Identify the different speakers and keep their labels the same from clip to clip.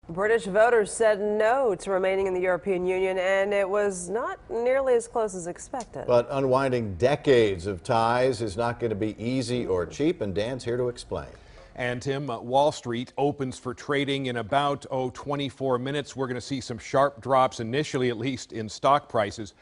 Speaker 1: British voters said no to remaining in the European Union, and it was not nearly as close as expected.
Speaker 2: But unwinding decades of ties is not going to be easy or cheap, and Dan's here to explain.
Speaker 3: And Tim, Wall Street opens for trading in about 24 minutes. We're going to see some sharp drops, initially at least, in stock prices.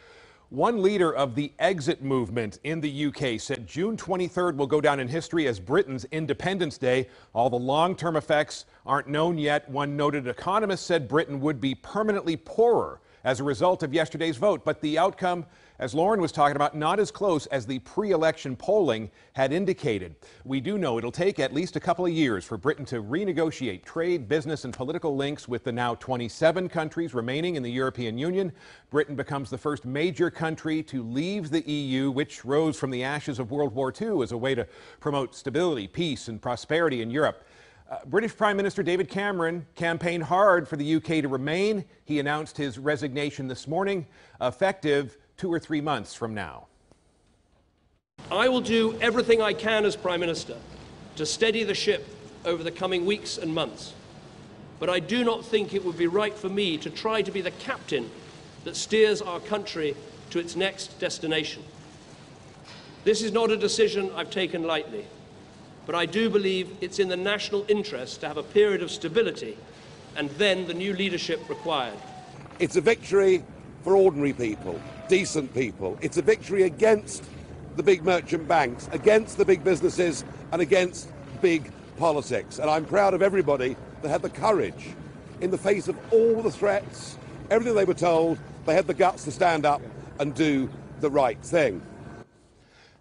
Speaker 3: One leader of the exit movement in the UK said June 23rd will go down in history as Britain's Independence Day. All the long-term effects aren't known yet. One noted economist said Britain would be permanently poorer as a result of yesterday's vote. But the outcome, as Lauren was talking about, not as close as the pre-election polling had indicated. We do know it'll take at least a couple of years for Britain to renegotiate trade, business, and political links with the now 27 countries remaining in the European Union. Britain becomes the first major country to leave the EU, which rose from the ashes of World War II as a way to promote stability, peace, and prosperity in Europe. British Prime Minister David Cameron campaigned hard for the UK to remain. He announced his resignation this morning, effective 2 or 3 months from now.
Speaker 4: I will do everything I can as Prime Minister to steady the ship over the coming weeks and months. But I do not think it would be right for me to try to be the captain that steers our country to its next destination. This is not a decision I've taken lightly, but I do believe it's in the national interest to have a period of stability and then the new leadership required.
Speaker 5: It's a victory for ordinary people, decent people. It's a victory against the big merchant banks, against the big businesses, and against big politics. And I'm proud of everybody that had the courage, in the face of all the threats, everything they were told, they had the guts to stand up and do the right thing.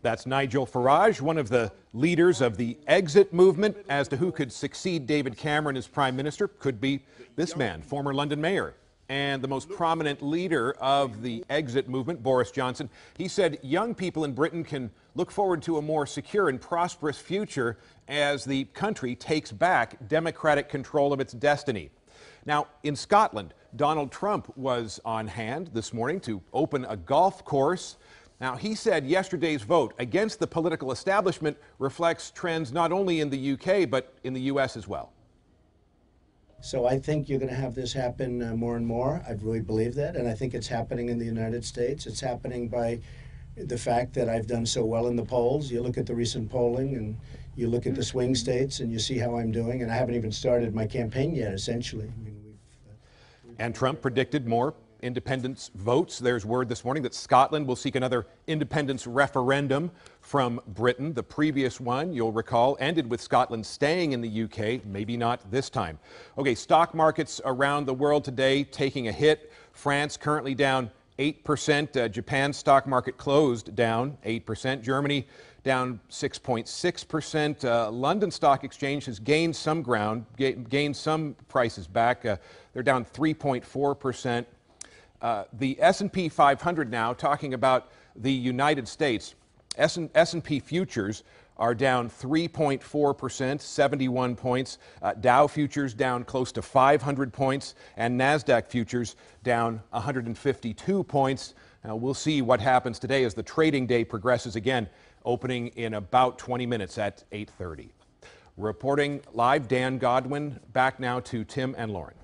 Speaker 3: That's Nigel Farage, one of the leaders of the exit movement. As to who could succeed David Cameron as Prime Minister, could be this man, former London Mayor and the most prominent leader of the exit movement, Boris Johnson. He said young people in Britain can look forward to a more secure and prosperous future as the country takes back democratic control of its destiny. Now, in Scotland, Donald Trump was on hand this morning to open a golf course. Now, he said yesterday's vote against the political establishment reflects trends not only in the UK, but in the US as well.
Speaker 6: So I think you're going to have this happen more and more. I really believe that, and I think it's happening in the United States. It's happening by the fact that I've done so well in the polls. You look at the recent polling, and you look at the swing states, and you see how I'm doing, and I haven't even started my campaign yet, essentially. I mean,
Speaker 3: and Trump predicted more independence votes. There's word this morning that Scotland will seek another independence referendum from Britain. The previous one, you'll recall, ended with Scotland staying in the UK, maybe not this time. Okay, stock markets around the world today taking a hit. France currently down 8%. Japan's stock market closed down 8%. Germany down 6.6%. London Stock Exchange has gained some ground, gained some prices back. They're down 3.4%. The S&P 500 now, talking about the United States, S&P futures are down 3.4%, 71 points. Dow futures down close to 500 points, and NASDAQ futures down 152 points. Now, we'll see what happens today as the trading day progresses again, opening in about 20 minutes at 8:30. Reporting live, Dan Godwin. Back now to Tim and Lauren.